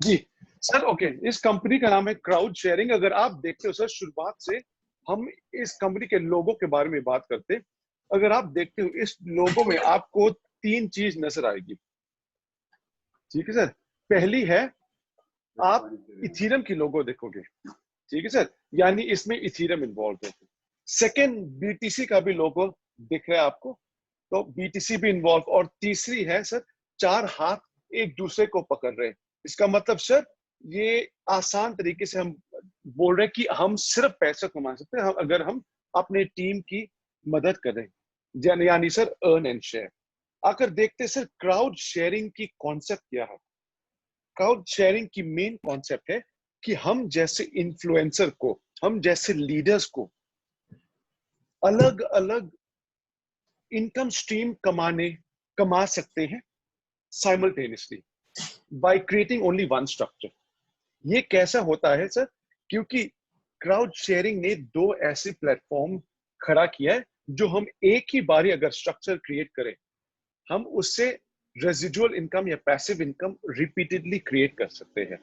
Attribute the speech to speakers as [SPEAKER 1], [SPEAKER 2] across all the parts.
[SPEAKER 1] जी sir, okay. इस company का नाम है क्राउड शेयरिंग। अगर आप देखते हो सर, शुरुआत से हम इस कंपनी के लोगों के बारे में बात करते, अगर आप देखते हो इस लोगों में आपको तीन चीज नजर आएगी। ठीक है सर। पहली है, आप इथीरियम की लोगो देखोगे। ठीक है सर, यानी इसमें इथीरियम इन्वॉल्व है। सेकेंड, बीटीसी का भी लोगो दिख रहा है आपको, तो बीटीसी भी इन्वॉल्व। और तीसरी है सर, चार हाथ एक दूसरे को पकड़ रहे हैं। इसका मतलब सर, ये आसान तरीके से हम बोल रहे हैं कि हम सिर्फ पैसा कमा सकते हैं अगर हम अपने टीम की मदद करें, यानी सर अर्न एंड शेयर। आकर देखते सर, क्राउड शेयरिंग की कॉन्सेप्ट क्या है। क्राउड शेयरिंग की मेन कॉन्सेप्ट है कि हम जैसे इन्फ्लुएंसर को, हम जैसे लीडर्स को अलग अलग इनकम स्ट्रीम कमा सकते हैं simultaneously by creating only one structure. ये कैसा होता है सर? क्योंकि क्राउड शेयरिंग ने दो ऐसे प्लेटफॉर्म खड़ा किया है जो हम एक ही बारी अगर स्ट्रक्चर क्रिएट करें, हम उससे रेजिडुअल इनकम या पैसिव इनकम रिपीटेडली क्रिएट कर सकते हैं।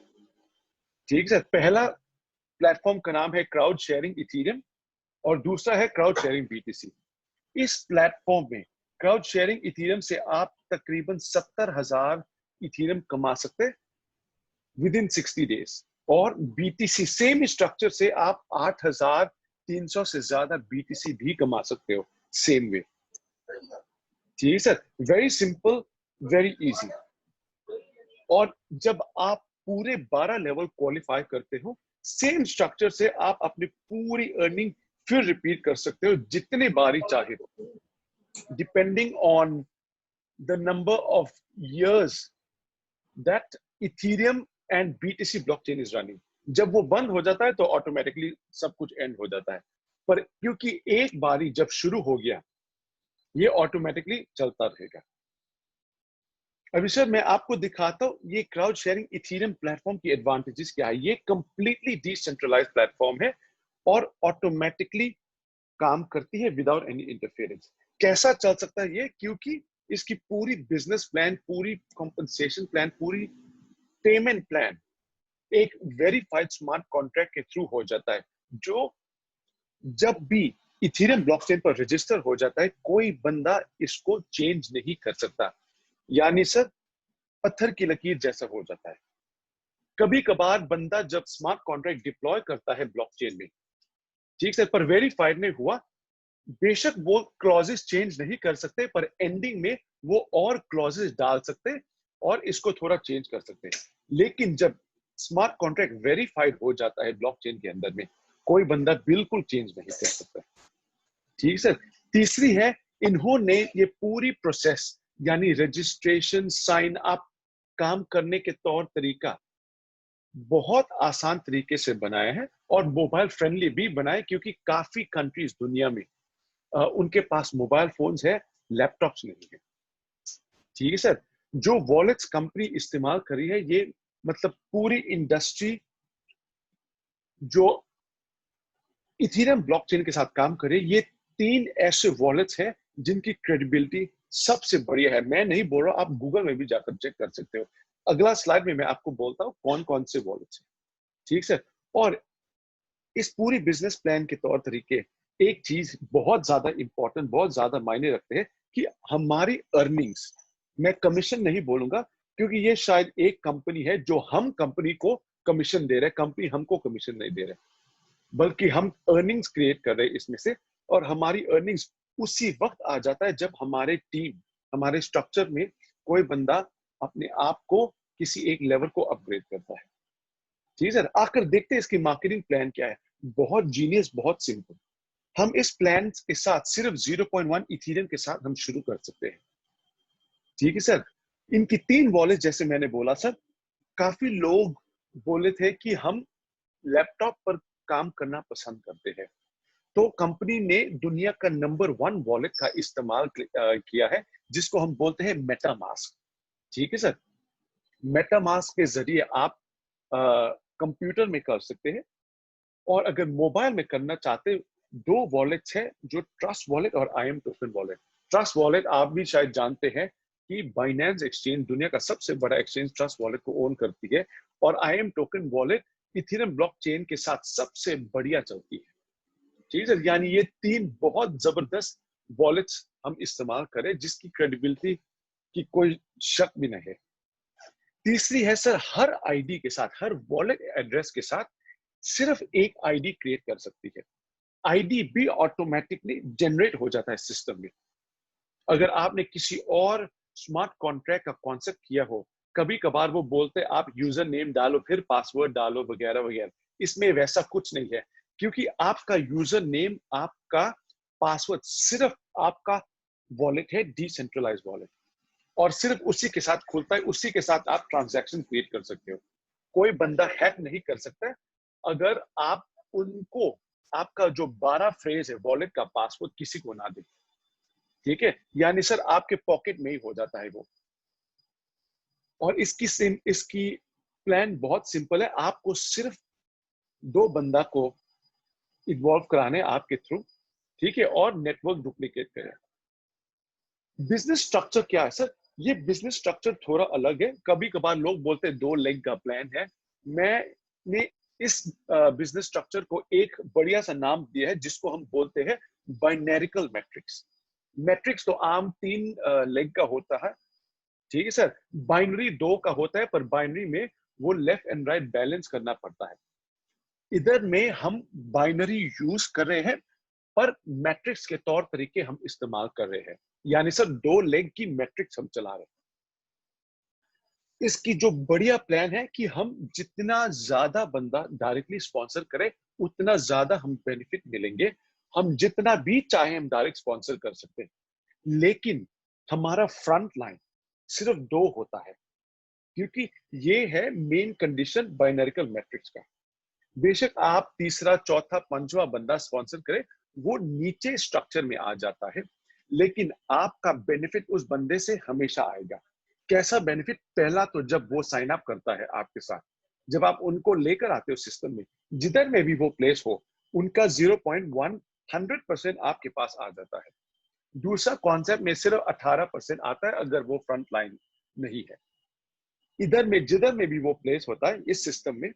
[SPEAKER 1] ठीक है सर। पहला प्लेटफॉर्म का नाम है क्राउड शेयरिंग इथीरियम और दूसरा है क्राउड शेयरिंग बीटीसी। इस प्लेटफॉर्म में क्राउड शेयरिंग इथीरियम से आप तकरीबन 70,000 इथीरियम कमा सकते हैं विद इन 60 डेज। और बीटीसी सेम स्ट्रक्चर से आप 8,300 से ज्यादा बीटीसी भी कमा सकते हो सेम वे। ठीक है sir, very simple, very easy. और जब आप पूरे 12 लेवल क्वालिफाई करते हो, सेम स्ट्रक्चर से आप अपनी पूरी अर्निंग फिर रिपीट कर सकते हो जितने बारी चाहे, depending on the number of years that Ethereum and BTC blockchain is running। जब वो बंद हो जाता है तो ऑटोमेटिकली सब कुछ एंड हो जाता है। पर क्योंकि एक बारी जब शुरू हो गया, ये ऑटोमेटिकली चलता रहेगा। अभी सर मैं आपको दिखाता हूँ ये क्राउड शेयरिंग इथीरियम प्लेटफॉर्म की एडवांटेजेस क्या है। ये कंप्लीटली डिसेंट्रलाइज्ड प्लेटफॉर्म है और ऑटोमेटिकली काम करती है विदाउट एनी इंटरफेरेंस। कैसा चल सकता है ये? क्योंकि इसकी पूरी बिजनेस प्लान, पूरी कॉम्पनसेशन प्लान, पूरी पेमेंट प्लान एक वेरीफाइड स्मार्ट कॉन्ट्रैक्ट के थ्रू हो जाता है, जो जब भी इथेरियम ब्लॉकचेन पर रजिस्टर हो जाता है, कोई बंदा इसको चेंज नहीं कर सकता। यानी सर, पत्थर की लकीर जैसा हो जाता है। कभी कभार बंदा जब स्मार्ट कॉन्ट्रैक्ट डिप्लॉय करता है ब्लॉकचेन में, ठीक सर, पर वेरीफाइड नहीं हुआ, बेशक वो क्लॉजेस चेंज नहीं कर सकते, पर एंडिंग में वो और क्लॉजेस डाल सकते और इसको थोड़ा चेंज कर सकते हैं। लेकिन जब स्मार्ट कॉन्ट्रैक्ट वेरीफाइड हो जाता है ब्लॉकचेन के अंदर में, कोई बंदा बिल्कुल चेंज नहीं कर सकता। ठीक सर। तीसरी है, इन्होंने ये पूरी प्रोसेस यानी रजिस्ट्रेशन, साइन अप, काम करने के तौर तरीका बहुत आसान तरीके से बनाया है और मोबाइल फ्रेंडली भी बनाए, क्योंकि काफी कंट्रीज दुनिया में उनके पास मोबाइल फोन्स है, लैपटॉप्स नहीं है। ठीक है सर। जो वॉलेट्स कंपनी इस्तेमाल करी है, ये मतलब पूरी इंडस्ट्री जो इथेरियम ब्लॉकचेन के साथ काम करे, ये तीन ऐसे वॉलेट्स हैं जिनकी क्रेडिबिलिटी सबसे बढ़िया है। मैं नहीं बोल रहा, आप गूगल में भी जाकर चेक कर सकते हो। अगला स्लाइड में मैं आपको बोलता हूँ कौन कौन से वॉलेट्स हैं। ठीक सर। और इस पूरी बिजनेस प्लान के तौर तरीके एक चीज बहुत ज्यादा इंपॉर्टेंट, बहुत ज्यादा मायने रखते हैं कि हमारी अर्निंग्स, मैं कमीशन नहीं बोलूंगा क्योंकि ये शायद एक कंपनी है जो हम कंपनी को कमीशन दे रहे हैं, कंपनी हमको कमीशन नहीं दे रहे, बल्कि हम अर्निंग्स क्रिएट कर रहे हैं इसमें से। और हमारी अर्निंग्स उसी वक्त आ जाता है जब हमारे टीम, हमारे स्ट्रक्चर में कोई बंदा अपने आप को किसी एक लेवल को अपग्रेड करता है। ठीक है सर। आकर देखते हैं इसकी मार्केटिंग प्लान क्या है। बहुत जीनियस, बहुत सिंपल। हम इस प्लान के साथ सिर्फ 0.1 इथेरियम के साथ हम शुरू कर सकते हैं। ठीक है सर। इनकी तीन वॉलेट, जैसे मैंने बोला सर, काफी लोग बोले थे कि हम लैपटॉप पर काम करना पसंद करते हैं, तो कंपनी ने दुनिया का नंबर 1 वॉलेट का इस्तेमाल किया है, जिसको हम बोलते हैं मेटामास्क। ठीक है सर। मेटामास्क के जरिए आप कंप्यूटर में कर सकते हैं, और अगर मोबाइल में करना चाहते, दो वॉलेट्स हैं, जो ट्रस्ट वॉलेट और IM token wallet. Trust wallet आप भी शायद जानते हैं कि बाइनेंस एक्सचेंज दुनिया का सबसे बड़ा एक्सचेंज ट्रस्ट वॉलेट को ओन करती है और IAM token wallet Ethereum blockchain के साथ सबसे बढ़िया चलती है। ठीक है, यानी ये तीन बहुत जबरदस्त वॉलेट्स हम इस्तेमाल करें जिसकी क्रेडिबिलिटी की कोई शक भी नहीं है। तीसरी है सर, हर आईडी के साथ, हर वॉलेट एड्रेस के साथ सिर्फ एक आईडी क्रिएट कर सकती है। आईडी भी ऑटोमेटिकली जनरेट हो जाता है सिस्टम में। अगर आपने किसी और स्मार्ट कॉन्ट्रैक्ट का कॉन्सेप्ट किया हो, कभी कभार वो बोलते आप यूजर नेम डालो फिर पासवर्ड डालो वगैरह वगैरह, इसमें वैसा कुछ नहीं है, क्योंकि आपका यूजर नेम, आपका पासवर्ड सिर्फ आपका वॉलेट है, डिसेंट्रलाइज वॉलेट, और सिर्फ उसी के साथ खुलता है, उसी के साथ आप ट्रांजैक्शन क्रिएट कर सकते हो। कोई बंदा हैक नहीं कर सकता अगर आप उनको आपका जो 12 फ्रेज है वॉलेट का पासवर्ड किसी को ना दे। ठीक है, यानी सर आपके पॉकेट में ही हो जाता है वो। और इसकी प्लान बहुत सिंपल है, आपको सिर्फ 2 बंदा को इन्वॉल्व कराने आपके थ्रू, ठीक है, और नेटवर्क डुप्लीकेट करें। बिजनेस स्ट्रक्चर क्या है सर? ये बिजनेस स्ट्रक्चर थोड़ा अलग है। कभी कभार लोग बोलते हैं 2 लेग का प्लान है। मैंने इस बिजनेस स्ट्रक्चर को एक बढ़िया सा नाम दिया है जिसको हम बोलते हैं बाइनरिकल मैट्रिक्स। मैट्रिक्स तो आम 3 लेग का होता है, ठीक है सर। बाइनरी 2 का होता है, पर बाइनरी में वो लेफ्ट एंड राइट बैलेंस करना पड़ता है। इधर में हम बाइनरी यूज कर रहे हैं, पर मैट्रिक्स के तौर तरीके हम इस्तेमाल कर रहे हैं, यानी सर 2 लेग की मैट्रिक्स हम चला रहे हैं। इसकी जो बढ़िया प्लान है कि हम जितना ज्यादा बंदा डायरेक्टली स्पॉन्सर करें उतना ज्यादा हम बेनिफिट मिलेंगे। हम जितना भी चाहे हम डायरेक्ट स्पॉन्सर कर सकते हैं, लेकिन हमारा फ्रंट लाइन सिर्फ 2 होता है, क्योंकि ये है मेन कंडीशन बाइनरिकल मैट्रिक्स का। बेशक आप तीसरा, चौथा, पांचवा बंदा स्पॉन्सर करें, वो नीचे स्ट्रक्चर में आ जाता है, लेकिन आपका बेनिफिट उस बंदे से हमेशा आएगा। कैसा बेनिफिट? पहला तो जब वो साइन अप करता है आपके साथ, जब आप उनको लेकर आते हो सिस्टम में, जिधर में भी वो प्लेस हो, उनका 0.1 100% आपके पास आ जाता है। दूसरा कॉन्सेप्ट में सिर्फ 18% आता है अगर वो फ्रंट लाइन नहीं है। इधर में जिधर में भी वो प्लेस होता है इस सिस्टम में,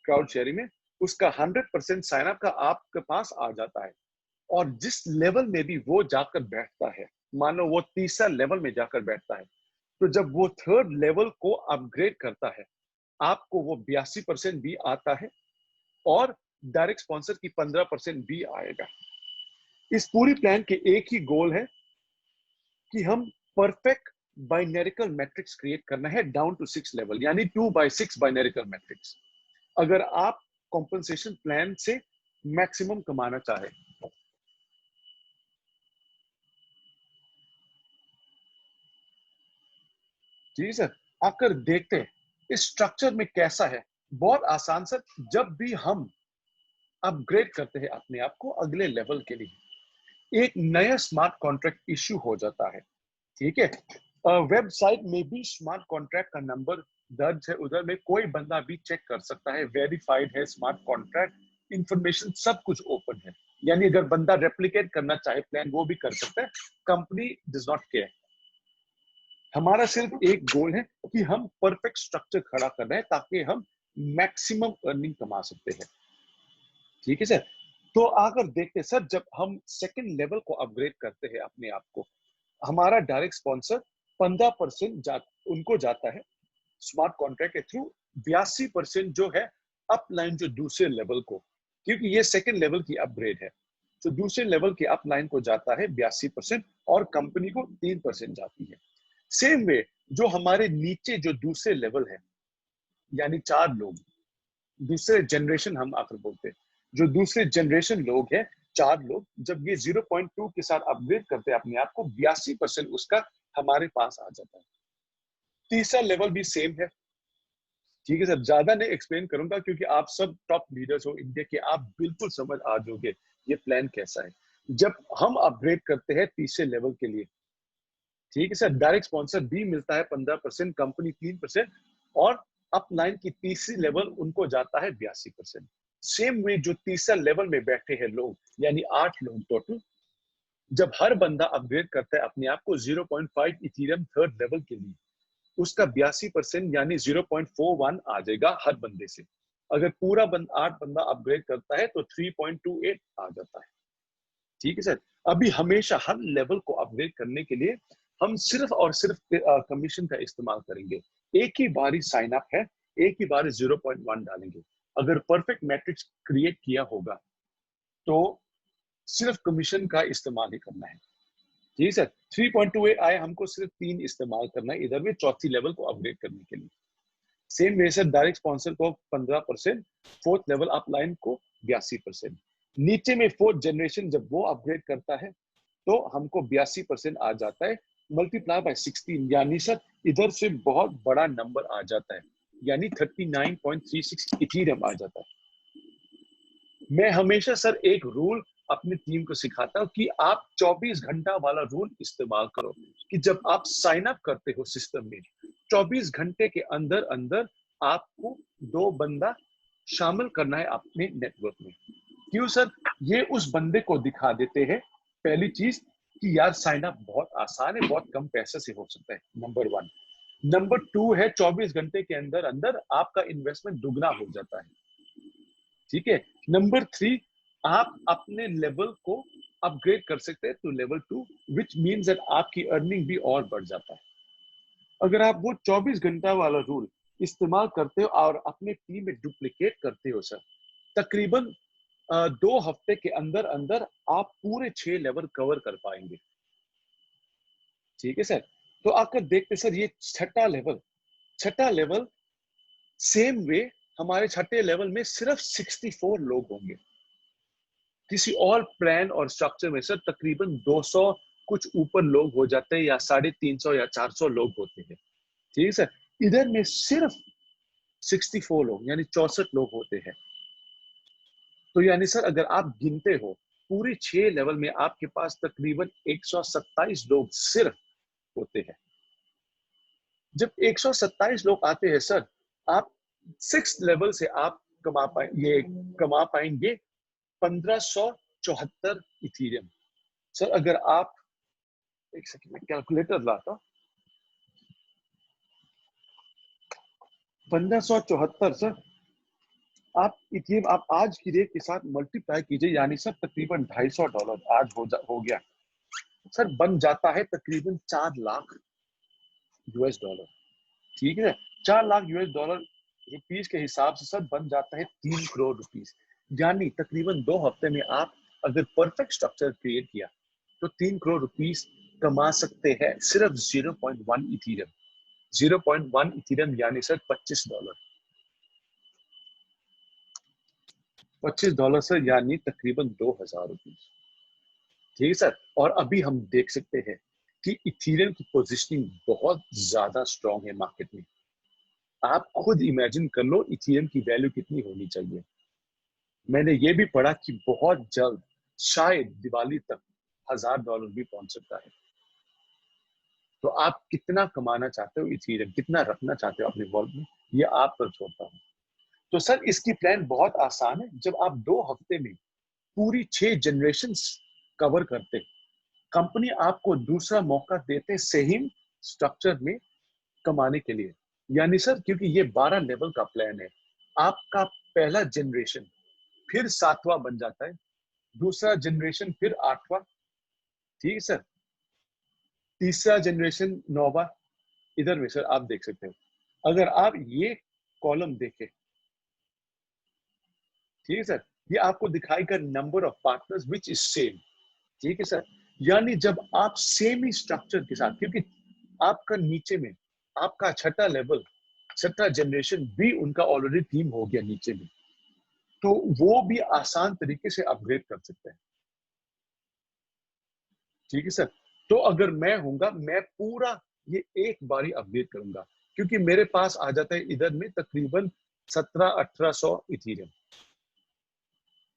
[SPEAKER 1] क्राउड शेयरिंग में, उसका 100% साइन अप का आपके पास आ जाता है। और जिस लेवल में भी वो जाकर बैठता है, मान लो वो तीसरा लेवल में जाकर बैठता है, तो जब वो थर्ड लेवल को अपग्रेड करता है, आपको वो 82% भी आता है और डायरेक्ट स्पॉन्सर की 15% भी आएगा। इस पूरी प्लान के एक ही गोल है कि हम परफेक्ट बाइनरिकल मैट्रिक्स क्रिएट करना है डाउन टू 6 लेवल, यानी 2/6 बाइनरिकल मैट्रिक्स। अगर आप कॉम्पनसेशन प्लान से मैक्सिमम कमाना चाहे। जी सर, आकर देखते हैं इस स्ट्रक्चर में कैसा है। बहुत आसान सर, जब भी हम अपग्रेड करते हैं अपने आप को अगले लेवल के लिए, एक नया स्मार्ट कॉन्ट्रैक्ट इश्यू हो जाता है, ठीक है। वेबसाइट में भी स्मार्ट कॉन्ट्रैक्ट का नंबर दर्ज है, उधर में कोई बंदा भी चेक कर सकता है, वेरीफाइड है स्मार्ट कॉन्ट्रैक्ट, इंफॉर्मेशन सब कुछ ओपन है। यानी अगर बंदा रेप्लिकेट करना चाहे प्लान, वो भी कर सकता है। Company does not care. हमारा सिर्फ एक गोल है कि हम परफेक्ट स्ट्रक्चर खड़ा कर रहे हैं ताकि हम मैक्सिमम अर्निंग कमा सकते हैं, ठीक है सर। तो आकर देखते हैं सर, जब हम सेकंड लेवल को अपग्रेड करते हैं अपने आप को, हमारा डायरेक्ट स्पॉन्सर 15% उनको जाता है स्मार्ट कॉन्ट्रैक्ट के थ्रू, 82% जो है अपलाइन जो दूसरे लेवल को, क्योंकि ये सेकंड लेवल की अपग्रेड है, तो दूसरे लेवल के अपलाइन को जाता है 82% और कंपनी को 3% जाती है। सेम वे जो हमारे नीचे जो दूसरे लेवल है, यानी 4 लोग, दूसरे जनरेशन हम आकर बोलते हैं, जो दूसरे जनरेशन लोग हैं, 4 लोग, जब ये 0.2 के साथ अपग्रेड करते हैं अपने आप को, 82% उसका हमारे पास आ जाता है। तीसरा लेवल भी सेम है, ठीक है सर। ज्यादा नहीं एक्सप्लेन करूंगा क्योंकि आप सब टॉप लीडर्स हो इंडिया के, आप बिल्कुल समझ आ जाओगे ये प्लान कैसा है। जब हम अपग्रेड करते हैं तीसरे लेवल के लिए, ठीक है सर, डायरेक्ट स्पॉन्सर भी मिलता है 15%, कंपनी 3%, और अपलाइन की तीसरी लेवल उनको जाता है 82%। सेम वे जो तीसरा लेवल में बैठे हैं लोग, यानी 8 लोग टोटल, जब हर बंदा अपग्रेड करता है अपने आप को 0.5 इथेरियम थर्ड लेवल के लिए, उसका 82% यानी 0.41 आ जाएगा हर बंदे से। अगर पूरा 8 बंदा अपग्रेड करता है तो 3.28 आ जाता है। ठीक है सर। अभी हमेशा हर लेवल को अपग्रेड करने के लिए हम सिर्फ और सिर्फ कमीशन का इस्तेमाल करेंगे। एक ही बारी साइन अप है, एक ही बारी 0.1 डालेंगे। अगर परफेक्ट मैट्रिक्स क्रिएट किया होगा तो सिर्फ कमीशन का इस्तेमाल ही करना है। जी सर। 3.28 आए, हमको सिर्फ 3 इस्तेमाल करना है इधर में चौथी लेवल को अपग्रेड करने के लिए। Same way sir direct sponsor को 15%, फोर्थ लेवल अपलाइन को 82%। नीचे में फोर्थ जनरेशन जब वो अपग्रेड करता है तो हमको 82% आ जाता है, मल्टीप्लाई बाय 16, यानी सर इधर से बहुत बड़ा नंबर आ जाता है, यानी 39.36 इथेरियम आ जाता है। मैं हमेशा सर एक रूल अपनी टीम को सिखाता हूँ कि आप 24 घंटा वाला रूल इस्तेमाल करो, कि जब आप साइन अप करते हो सिस्टम में 24 घंटे के अंदर अंदर आपको 2 बंदा शामिल करना है अपने नेटवर्क में। क्यों सर? ये उस बंदे को दिखा देते हैं पहली चीज कि यार साइन अप बहुत आसान है, बहुत कम पैसे से हो सकता है, नंबर 1। नंबर 2 है 24 घंटे के अंदर अंदर आपका इन्वेस्टमेंट दुगना हो जाता है। ठीक है। नंबर 3, आप अपने लेवल को अपग्रेड कर सकते हैं to level 2, which means that आपकी अर्निंग भी और बढ़ जाता है। अगर आप वो 24 घंटा वाला रूल इस्तेमाल करते हो और अपने टीम में डुप्लीकेट करते हो सर, तकरीबन 2 हफ्ते के अंदर अंदर आप पूरे 6 लेवल कवर कर पाएंगे। ठीक है सर। तो आकर देखते सर ये छठा लेवल सेम वे हमारे छठे लेवल में सिर्फ 64 लोग होंगे। किसी और प्लान और स्ट्रक्चर में सर तकरीबन 200 कुछ ऊपर लोग हो जाते हैं, या 350 या 400 लोग होते हैं। ठीक है सर। इधर में सिर्फ 64 लोग यानी 64 लोग होते हैं। तो यानी सर अगर आप गिनते हो पूरी 6 लेवल में आपके पास तकरीबन 127 लोग सिर्फ होते हैं। जब 127 लोग आते हैं सर, आप 6 लेवल से आप कमा पाएंगे 1574 इथेरियम। सर अगर आप एक सेकंड में कैलकुलेटर लाता, 1574 सर आप इथेरियम आप आज की रेट के साथ मल्टीप्लाई कीजिए, यानी सर तकरीबन $250 आज हो गया सर, बन जाता है तकरीबन 4 लाख यूएस डॉलर। ठीक है। 4 लाख यूएस डॉलर रुपीस के हिसाब से सर बन जाता है 3 करोड़ रुपीस। यानी तकरीबन 2 हफ्ते में आप अगर परफेक्ट स्ट्रक्चर क्रिएट किया तो 3 करोड़ रुपीस कमा सकते हैं सिर्फ 0.1 इथेरियम। 0.1 इथेरियम यानी सर $25। $25 सर यानी तकरीबन 2000 रुपीस। ठीक है सर। और अभी हम देख सकते हैं कि इथेरियम की पोजीशनिंग बहुत ज्यादा स्ट्रांग है मार्केट में। आप खुद इमेजिन कर लो इथेरियम की वैल्यू कितनी होनी चाहिए। मैंने ये भी पढ़ा कि बहुत जल्द शायद दिवाली तक $1000 भी पहुंच सकता है। तो आप कितना कमाना चाहते हो इथेरियम, कितना रखना चाहते हो अपने वॉलेट में, ये आप पर छोड़ता हूँ। तो सर इसकी प्लान बहुत आसान है। जब आप 2 हफ्ते में पूरी 6 जनरेशन कवर करते, कंपनी आपको दूसरा मौका देते सेम स्ट्रक्चर में कमाने के लिए। यानी सर क्योंकि ये 12 लेवल का प्लान है, आपका पहला जनरेशन फिर 7वां बन जाता है, दूसरा जनरेशन फिर 8वां। ठीक है सर। तीसरा जनरेशन 9वां। इधर में सर आप देख सकते हो, अगर आप ये कॉलम देखें, ठीक है सर, ये आपको दिखाएगा number of partners which is same. ठीक है सर। यानी जब आप सेम ही स्ट्रक्चर के साथ, क्योंकि आपका नीचे में आपका छठा लेवल, छठा जनरेशन भी उनका ऑलरेडी टीम हो गया नीचे में, तो वो भी आसान तरीके से अपग्रेड कर सकते हैं। ठीक है सर। तो अगर मैं हूंगा, मैं पूरा ये एक बारी अपग्रेड करूंगा, क्योंकि मेरे पास आ जाता है इधर में तकरीबन 1700-1800 इथेरियम।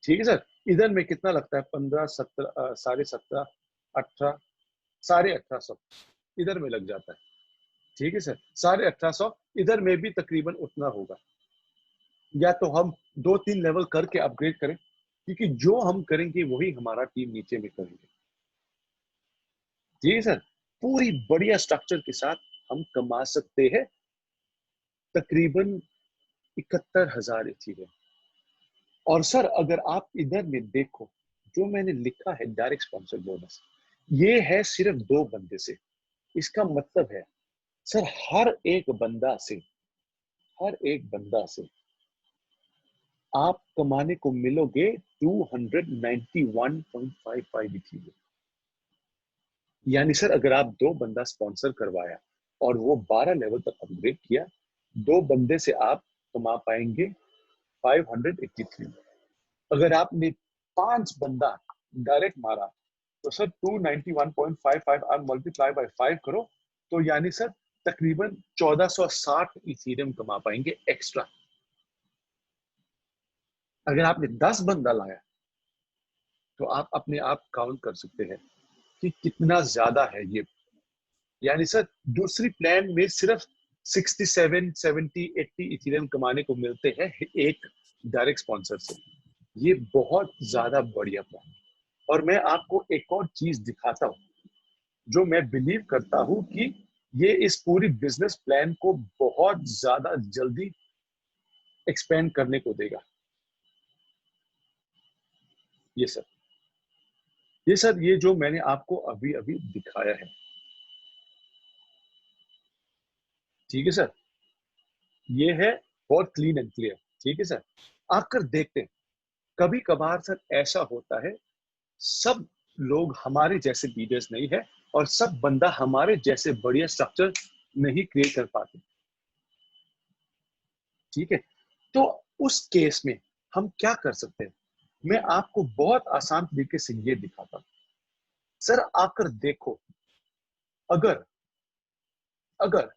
[SPEAKER 1] ठीक है सर। इधर में कितना लगता है? 15, 17, 17.5, 18, 1850 इधर में लग जाता है। ठीक है सर। 1850 इधर में भी तकरीबन उतना होगा। या तो हम 2-3 लेवल करके अपग्रेड करें, क्योंकि जो हम करेंगे वही हमारा टीम नीचे में करेंगे। ठीक है सर, पूरी बढ़िया स्ट्रक्चर के साथ हम कमा सकते हैं तकरीबन 71,000 इथीरियम। और सर अगर आप इधर में देखो, जो मैंने लिखा है डायरेक्ट स्पॉन्सर बोनस, ये है सिर्फ 2 बंदे से। इसका मतलब है सर हर एक बंदा से आप कमाने को मिलोगे 291.55 इथीरियम। यानी सर अगर आप 2 बंदा स्पॉन्सर करवाया और वो 12 लेवल तक अपग्रेड किया, 2 बंदे से आप कमा पाएंगे 583। अगर आपने 5 बंदा डायरेक्ट मारा तो सर 291.55 आप मल्टीप्लाई बाय 5 करो, तो यानी सर तकरीबन 1460 इथीरियम कमा पाएंगे एक्स्ट्रा। अगर आपने 10 बंदा लाया तो आप अपने आप काउंट कर सकते हैं कि कितना ज्यादा है ये। यानी सर दूसरी प्लान में सिर्फ 67, 70, 80 इथीरियम कमाने को मिलते हैं एक डायरेक्ट स्पॉन्सर से। ये बहुत ज्यादा बढ़िया प्लान। और मैं आपको एक और चीज दिखाता हूँ जो मैं बिलीव करता हूँ कि ये इस पूरी बिजनेस प्लान को बहुत ज्यादा जल्दी एक्सपेंड करने को देगा। ये सर ये जो मैंने आपको अभी अभी दिखाया है, ठीक है सर, ये है बहुत क्लीन एंड क्लियर। ठीक है सर, आकर देखते हैं। कभी कभार सर ऐसा होता है, सब लोग हमारे जैसे लीडर्स नहीं है और सब बंदा हमारे जैसे बढ़िया स्ट्रक्चर नहीं क्रिएट कर पाते। ठीक है, तो उस केस में हम क्या कर सकते हैं, मैं आपको बहुत आसान तरीके से ये दिखाता हूं। सर आकर देखो, अगर अगर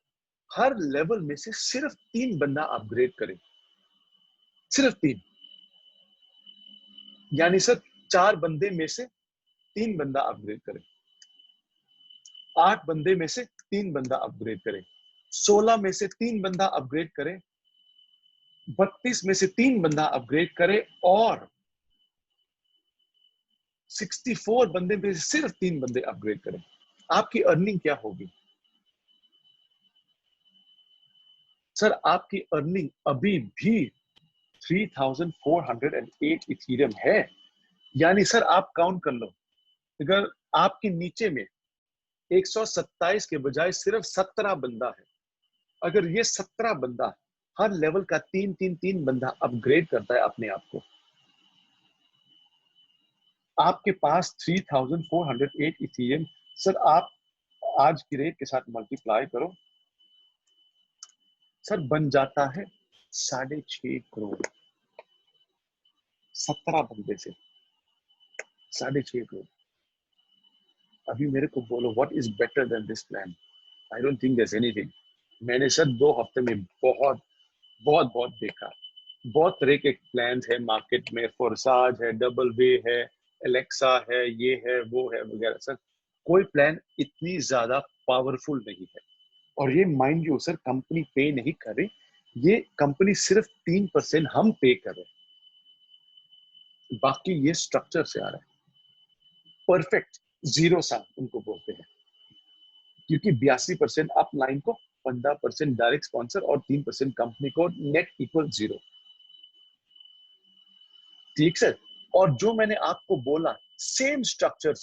[SPEAKER 1] हर लेवल में से सिर्फ 3 बंदा अपग्रेड करे, सिर्फ 3, यानी सर 4 बंदे में से 3 बंदा अपग्रेड करे, 8 बंदे में से 3 बंदा अपग्रेड करे, 16 में से 3 बंदा अपग्रेड करे, 32 में से 3 बंदा अपग्रेड करे, और 64 बंदे में से सिर्फ 3 बंदे अपग्रेड करें, आपकी अर्निंग क्या होगी? सर आपकी अर्निंग अभी भी 3,408 इथीरियम है। यानी सर आप काउंट कर लो, अगर आपके नीचे में 127 के बजाय सिर्फ 17 बंदा है, अगर ये 17 बंदा हर लेवल का 3 3 3 बंदा अपग्रेड करता है अपने आप को, आपके पास 3,408 इथीरियम। सर आप आज की रेट के साथ मल्टीप्लाई करो, सर बन जाता है 6.5 करोड़। 17 बंदे से 6.5 करोड़। अभी मेरे को बोलो what is better than this plan? I don't think there is anything. मैंने सर 2 हफ्ते में बहुत बहुत बहुत देखा, बहुत तरह के प्लान है मार्केट में, फोरसाज है, डबल वे है, एलेक्सा है, ये है वो है वगैरह। सर कोई प्लान इतनी ज्यादा पावरफुल नहीं है। और ये माइंड यू सर, कंपनी पे नहीं कर रही, ये कंपनी सिर्फ 3% हम पे कर रहे हैं, बाकी ये स्ट्रक्चर से आ रहा है। परफेक्ट जीरो सम उनको बोलते हैं, क्योंकि 82% अप लाइन को, 15% डायरेक्ट स्पॉन्सर और 3% कंपनी को, नेट इक्वल 0। ठीक सर, और जो मैंने आपको बोला सेम स्ट्रक्चर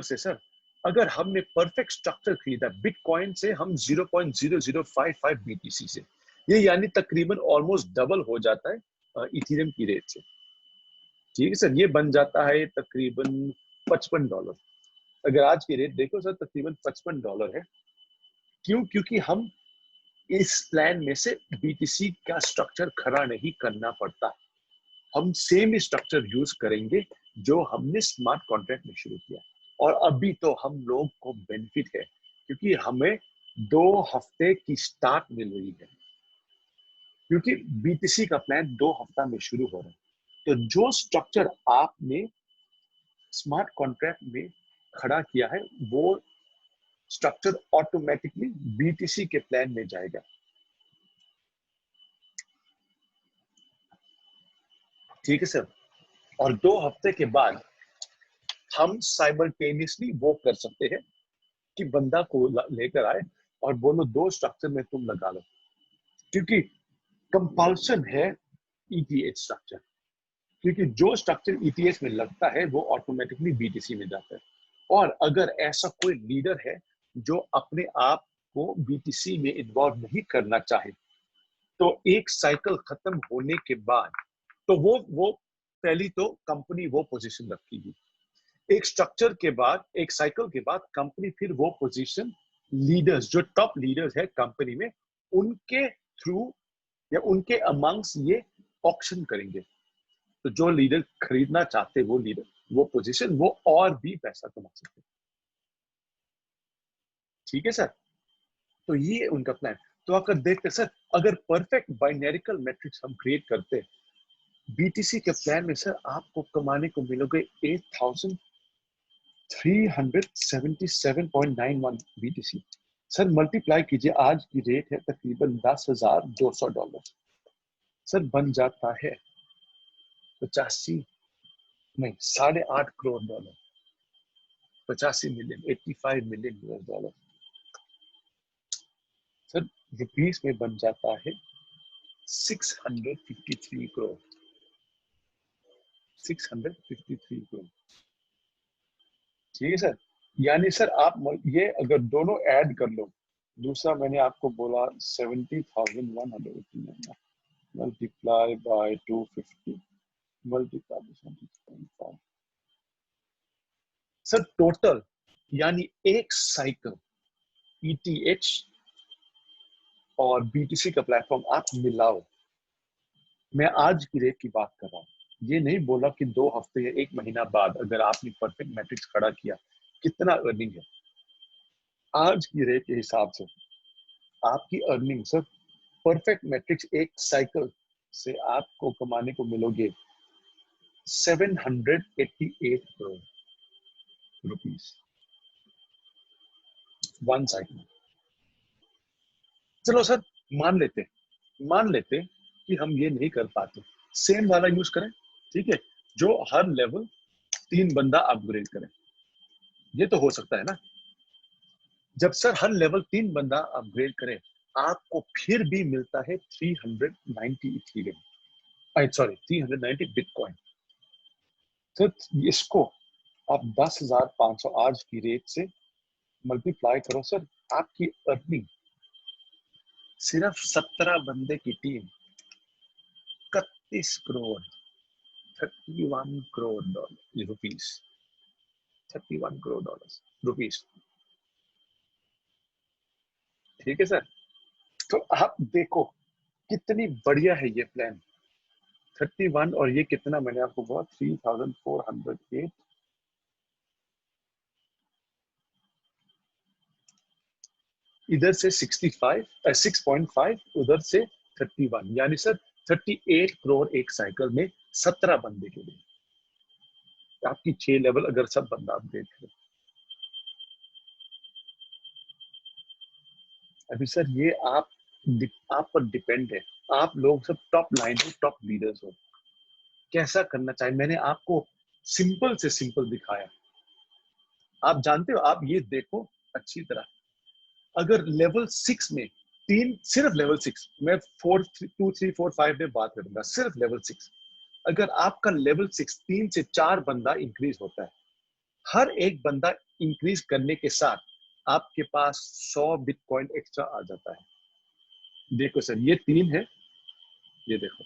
[SPEAKER 1] से सर, अगर हमने परफेक्ट स्ट्रक्चर खरीदा बिटकॉइन से, हम 0.0055 बीटीसी से, ये यानी तकरीबन ऑलमोस्ट डबल हो जाता है इथेरियम की रेट से। ठीक है सर, ये बन जाता है तकरीबन $55। अगर आज की रेट देखो सर, तकरीबन $55 है। क्यों? क्योंकि हम इस प्लान में से बीटीसी का स्ट्रक्चर खड़ा नहीं करना पड़ता, हम सेम ही स्ट्रक्चर यूज करेंगे जो हमने स्मार्ट कॉन्ट्रैक्ट में शुरू किया। और अभी तो हम लोग को बेनिफिट है, क्योंकि हमें 2 हफ्ते की स्टार्ट मिल रही है, क्योंकि बीटीसी का प्लान 2 हफ्ता में शुरू हो रहा है। तो जो स्ट्रक्चर आपने स्मार्ट कॉन्ट्रैक्ट में खड़ा किया है, वो स्ट्रक्चर ऑटोमेटिकली बीटीसी के प्लान में जाएगा। ठीक है सर, और 2 हफ्ते के बाद हम साइमल्टेनियसली वो कर सकते हैं कि बंदा को लेकर आए और बोलो दो स्ट्रक्चर में तुम लगा लो, क्योंकि कंपल्शन है ईटीएच स्ट्रक्चर, क्योंकि जो स्ट्रक्चर ईटीएच में लगता है वो ऑटोमेटिकली बीटीसी में जाता है। और अगर ऐसा कोई लीडर है जो अपने आप को बीटीसी में इन्वॉल्व नहीं करना चाहे, तो एक साइकिल खत्म होने के बाद तो वो पहली तो कंपनी वो पोजीशन रखेगी, एक स्ट्रक्चर के बाद, एक साइकिल के बाद कंपनी फिर वो पोजीशन लीडर्स, जो टॉप लीडर्स है कंपनी में, उनके थ्रू या उनके अमंग्स ये ऑक्शन करेंगे। तो जो लीडर खरीदना चाहते वो लीडर वो पोजीशन, वो और भी पैसा कमा सकते। ठीक है सर, तो ये उनका प्लान। तो अगर देखते सर, अगर परफेक्ट बाइनरिकल मैट्रिक्स हम क्रिएट करते बीटीसी के प्लान में सर, आपको कमाने को मिलोगे 8,377.91 बीटीसी। सर मल्टीप्लाई कीजिए, आज की रेट है तकरीबन $10,200। सर बन जाता है 85 नहीं $8.5 crore, 85 million, 85 million US dollar. Sir rupees में बन जाता है 653 करोड़, 653 करोड़। ठीक है सर, यानी सर आप ये अगर दोनों ऐड कर लो, दूसरा मैंने आपको बोला 70,189 multiply by 250 multiply by 70.5। Sir total यानी एक साइकिल ईटीएच और बीटीसी का प्लेटफॉर्म आप मिलाओ, मैं आज की रेट की बात कर रहा हूँ, ये नहीं बोला कि 2 हफ्ते या 1 महीना बाद अगर आपने परफेक्ट मैट्रिक्स खड़ा किया कितना अर्निंग है। आज की रेट के हिसाब से आपकी अर्निंग सर परफेक्ट मैट्रिक्स एक साइकिल से आपको कमाने को मिलोगे 788 करोड़ रुपीस, वन साइकिल। चलो सर मान लेते कि हम ये नहीं कर पाते, सेम वाला यूज करें, ठीक है, जो हर लेवल 3 बंदा अपग्रेड करें, ये तो हो सकता है ना। जब सर हर लेवल 3 बंदा अपग्रेड करे, आपको फिर भी मिलता है 390 इथेरियम, सॉरी 390 बिटकॉइन। तो इसको आप 10,500 आज की रेट से मल्टीप्लाई करो सर, आपकी अर्निंग सिर्फ 17 बंदे की team 31 crore 31 crore dollar rupees, 31 crore dollar rupees. ठीक है सर, तो आप देखो कितनी बढ़िया है ये प्लान। 31 और ये कितना मैंने आपको बोला 3,408, इधर से 65 6.5, उधर से 31, यानी सर 38 करोड़ एक साइकिल में 17 बंदे के लिए। आपकी 6 लेवल अगर सब बंदा अपडेट करें। अभी सर ये आप पर डिपेंड है, आप लोग सब टॉप लाइन हो, टॉप लीडर्स हो, कैसा करना चाहिए मैंने आपको सिंपल से सिंपल दिखाया। आप जानते हो, आप ये देखो अच्छी तरह, अगर लेवल 6 में सिर्फ लेवल 6, मैं 4 2 3 4 5 में बात करूंगा, सिर्फ लेवल 6, अगर आपका लेवल 6 3 से 4 बंदा इंक्रीज होता है, हर एक बंदा इंक्रीज करने के साथ आपके पास 100 बिटकॉइन एक्स्ट्रा आ जाता है। देखो सर ये 3 है, ये देखो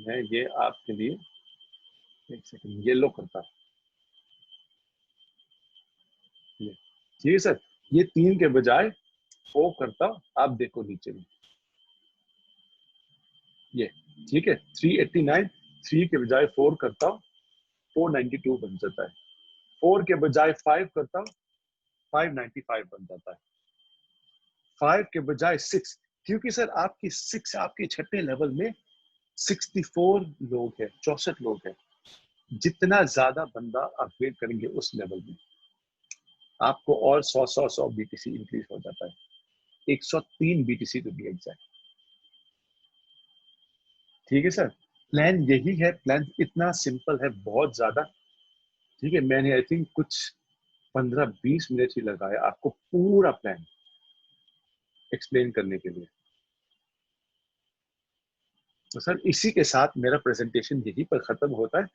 [SPEAKER 1] मैं ये आपके लिए एक सेकंड येलो करता ये, ठीक है सर, ये 3 के बजाय 4 करता, आप देखो नीचे में ये, ठीक है 389, 3 के बजाय 4 करता 492 बन जाता है, 4 के बजाय 5 करता 595 बन जाता है, 5 के बजाय 6, क्योंकि सर आपकी 6 आपके छठे लेवल में 64 लोग हैं, 64 लोग हैं, जितना ज्यादा बंदा अपग्रेड करेंगे उस लेवल में आपको और 100 बीटीसी इंक्रीज हो जाता है, 103 बीटीसी टू बी एग्जैक्ट। ठीक है सर, प्लान यही है, प्लान इतना सिंपल है, बहुत ज्यादा ठीक है, मैंने आई थिंक कुछ 15-20 मिनट ही लगाया आपको पूरा प्लान एक्सप्लेन करने के लिए। तो सर इसी के साथ मेरा प्रेजेंटेशन यहीं पर खत्म होता है।